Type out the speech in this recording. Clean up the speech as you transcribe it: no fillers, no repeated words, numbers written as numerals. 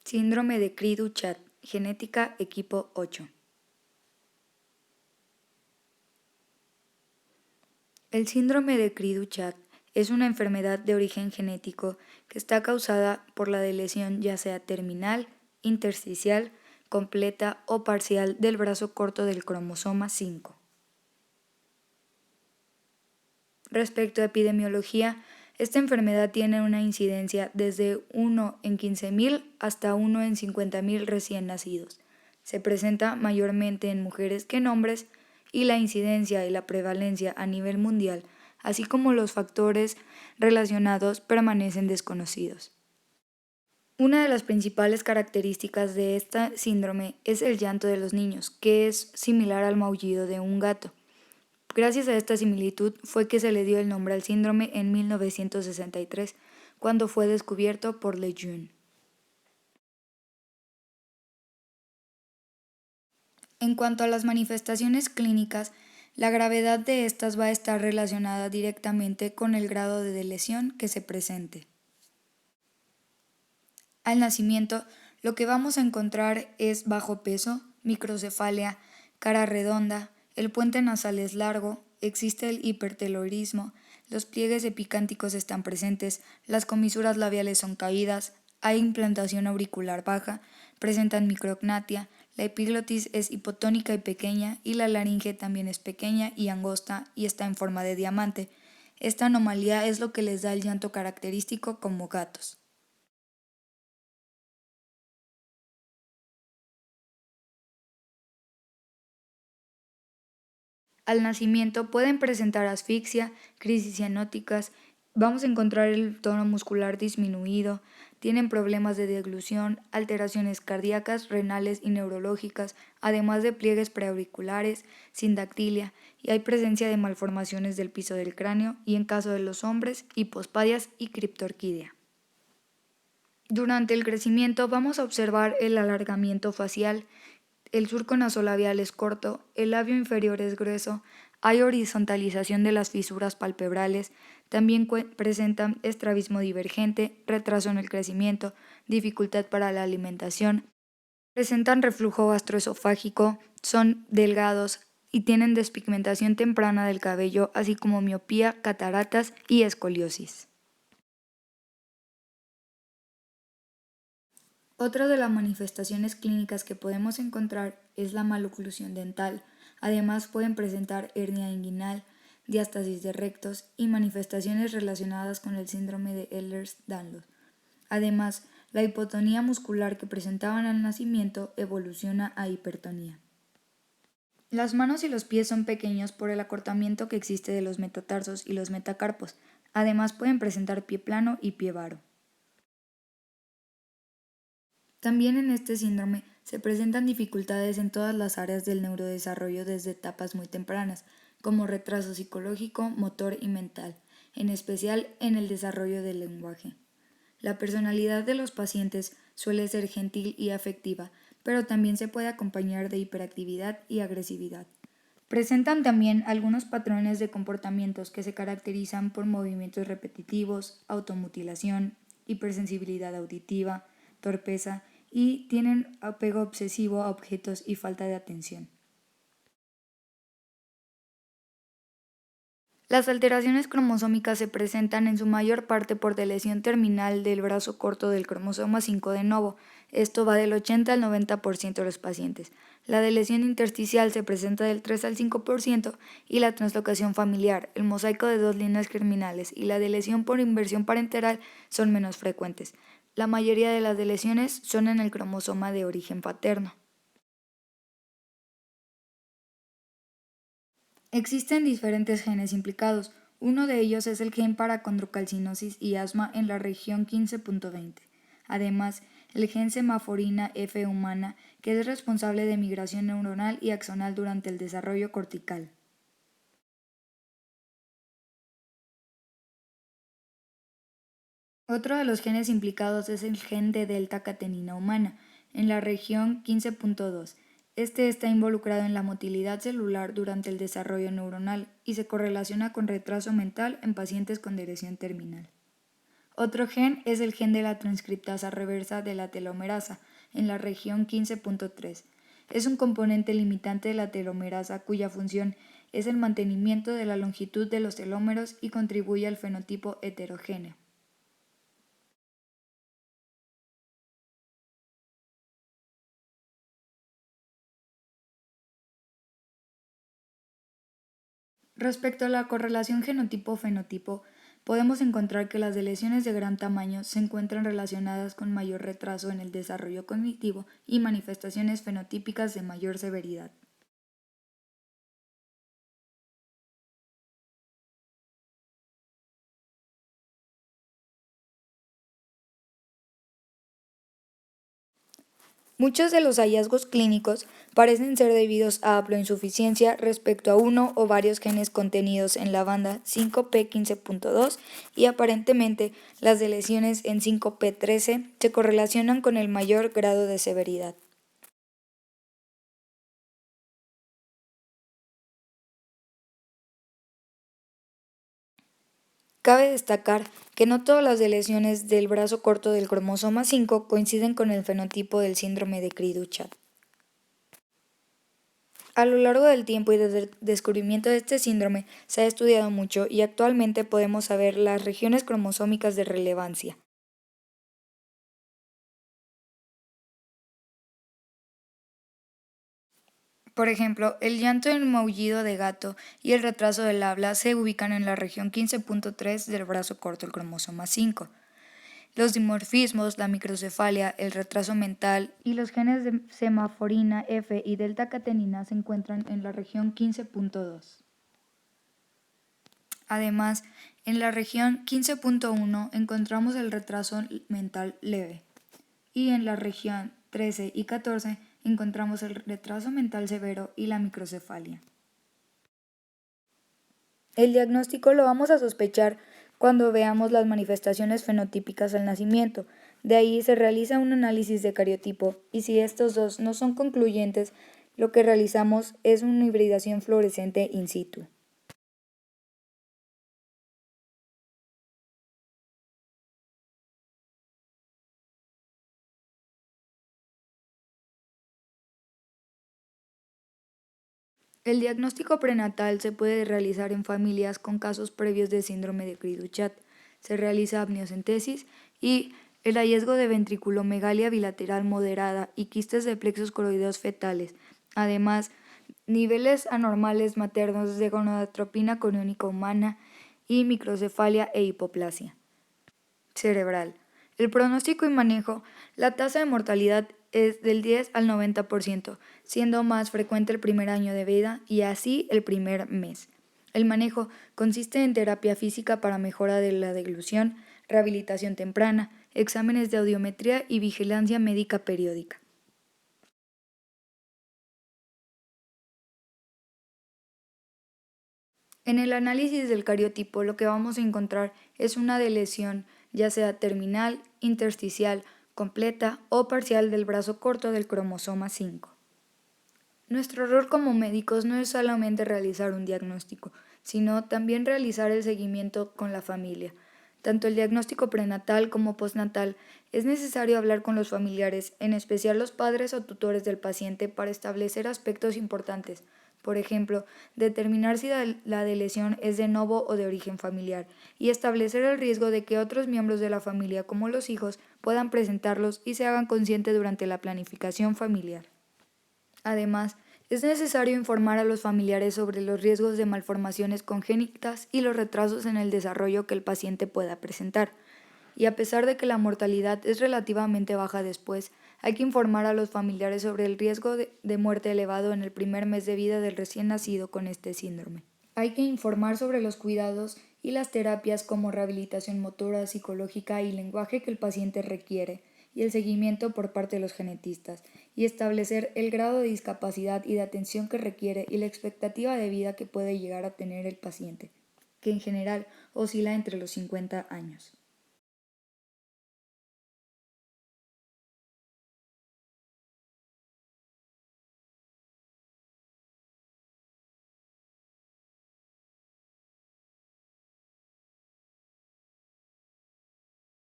Síndrome de Cri-du-Chat, genética equipo 8. El síndrome de Cri-du-Chat es una enfermedad de origen genético que está causada por la lesión ya sea terminal, intersticial, completa o parcial del brazo corto del cromosoma 5. Respecto a epidemiología, esta enfermedad tiene una incidencia desde 1 en 15.000 hasta 1 en 50.000 recién nacidos. Se presenta mayormente en mujeres que en hombres y la incidencia y la prevalencia a nivel mundial, así como los factores relacionados, permanecen desconocidos. Una de las principales características de esta síndrome es el llanto de los niños, que es similar al maullido de un gato. Gracias a esta similitud fue que se le dio el nombre al síndrome en 1963, cuando fue descubierto por Lejeune. En cuanto a las manifestaciones clínicas, la gravedad de estas va a estar relacionada directamente con el grado de lesión que se presente. Al nacimiento, lo que vamos a encontrar es bajo peso, microcefalia, cara redonda, el puente nasal es largo, existe el hipertelorismo, los pliegues epicánticos están presentes, las comisuras labiales son caídas, hay implantación auricular baja, presentan micrognatia, la epiglotis es hipotónica y pequeña y la laringe también es pequeña y angosta y está en forma de diamante. Esta anomalía es lo que les da el llanto característico como gatos. Al nacimiento pueden presentar asfixia, crisis cianóticas, vamos a encontrar el tono muscular disminuido, tienen problemas de deglución, alteraciones cardíacas, renales y neurológicas, además de pliegues preauriculares, sindactilia, y hay presencia de malformaciones del piso del cráneo y en caso de los hombres, hipospadias y criptorquidia. Durante el crecimiento vamos a observar el alargamiento facial. El surco nasolabial es corto, el labio inferior es grueso, hay horizontalización de las fisuras palpebrales, también presentan estrabismo divergente, retraso en el crecimiento, dificultad para la alimentación, presentan reflujo gastroesofágico, son delgados y tienen despigmentación temprana del cabello, así como miopía, cataratas y escoliosis. Otra de las manifestaciones clínicas que podemos encontrar es la maloclusión dental. Además pueden presentar hernia inguinal, diástasis de rectos y manifestaciones relacionadas con el síndrome de Ehlers-Danlos. Además, la hipotonía muscular que presentaban al nacimiento evoluciona a hipertonía. Las manos y los pies son pequeños por el acortamiento que existe de los metatarsos y los metacarpos. Además pueden presentar pie plano y pie varo. También en este síndrome se presentan dificultades en todas las áreas del neurodesarrollo desde etapas muy tempranas, como retraso psicológico, motor y mental, en especial en el desarrollo del lenguaje. La personalidad de los pacientes suele ser gentil y afectiva, pero también se puede acompañar de hiperactividad y agresividad. Presentan también algunos patrones de comportamientos que se caracterizan por movimientos repetitivos, automutilación, hipersensibilidad auditiva, torpeza y tienen apego obsesivo a objetos y falta de atención. Las alteraciones cromosómicas se presentan en su mayor parte por lesión terminal del brazo corto del cromosoma 5 de novo. Esto va del 80 al 90% de los pacientes. La lesión intersticial se presenta del 3 al 5% y la translocación familiar, el mosaico de dos líneas germinales y la lesión por inversión parenteral son menos frecuentes. La mayoría de las lesiones son en el cromosoma de origen paterno. Existen diferentes genes implicados. Uno de ellos es el gen para condrocalcinosis y asma en la región 15.20. Además, el gen semaforina F humana, que es responsable de migración neuronal y axonal durante el desarrollo cortical. Otro de los genes implicados es el gen de delta-catenina humana, en la región 15.2. Este está involucrado en la motilidad celular durante el desarrollo neuronal y se correlaciona con retraso mental en pacientes con lesión terminal. Otro gen es el gen de la transcriptasa reversa de la telomerasa, en la región 15.3. Es un componente limitante de la telomerasa cuya función es el mantenimiento de la longitud de los telómeros y contribuye al fenotipo heterogéneo. Respecto a la correlación genotipo-fenotipo, podemos encontrar que las lesiones de gran tamaño se encuentran relacionadas con mayor retraso en el desarrollo cognitivo y manifestaciones fenotípicas de mayor severidad. Muchos de los hallazgos clínicos parecen ser debidos a haploinsuficiencia respecto a uno o varios genes contenidos en la banda 5p15.2 y aparentemente las lesiones en 5p13 se correlacionan con el mayor grado de severidad. Cabe destacar que no todas las lesiones del brazo corto del cromosoma 5 coinciden con el fenotipo del síndrome de Cri-du-Chat. A lo largo del tiempo y desde el descubrimiento de este síndrome se ha estudiado mucho y actualmente podemos saber las regiones cromosómicas de relevancia. Por ejemplo, el llanto y el maullido de gato y el retraso del habla se ubican en la región 15.3 del brazo corto del cromosoma 5. Los dimorfismos, la microcefalia, el retraso mental y los genes de semaforina F y delta-catenina se encuentran en la región 15.2. Además, en la región 15.1 encontramos el retraso mental leve y en la región 13 y 14 encontramos el retraso mental severo y la microcefalia. El diagnóstico lo vamos a sospechar cuando veamos las manifestaciones fenotípicas al nacimiento. De ahí se realiza un análisis de cariotipo y si estos dos no son concluyentes, lo que realizamos es una hibridación fluorescente in situ. El diagnóstico prenatal se puede realizar en familias con casos previos de síndrome de Cri-du-Chat. Se realiza amniocentesis y el hallazgo de ventriculomegalia bilateral moderada y quistes de plexos coroideos fetales. Además, niveles anormales maternos de gonadotropina coriónica humana y microcefalia e hipoplasia cerebral. El pronóstico y manejo, la tasa de mortalidad es del 10 al 90%, siendo más frecuente el primer año de vida y así el primer mes. El manejo consiste en terapia física para mejora de la deglución, rehabilitación temprana, exámenes de audiometría y vigilancia médica periódica. En el análisis del cariotipo lo que vamos a encontrar es una lesión, ya sea terminal, intersticial, completa o parcial del brazo corto del cromosoma 5. Nuestro rol como médicos no es solamente realizar un diagnóstico, sino también realizar el seguimiento con la familia. Tanto el diagnóstico prenatal como postnatal es necesario hablar con los familiares, en especial los padres o tutores del paciente, para establecer aspectos importantes. Por ejemplo, determinar si la lesión es de novo o de origen familiar y establecer el riesgo de que otros miembros de la familia, como los hijos, puedan presentarlos y se hagan conscientes durante la planificación familiar. Además, es necesario informar a los familiares sobre los riesgos de malformaciones congénitas y los retrasos en el desarrollo que el paciente pueda presentar. Y a pesar de que la mortalidad es relativamente baja después, hay que informar a los familiares sobre el riesgo de muerte elevado en el primer mes de vida del recién nacido con este síndrome. Hay que informar sobre los cuidados y las terapias como rehabilitación motora, psicológica y lenguaje que el paciente requiere, y el seguimiento por parte de los genetistas, y establecer el grado de discapacidad y de atención que requiere y la expectativa de vida que puede llegar a tener el paciente, que en general oscila entre los 50 años.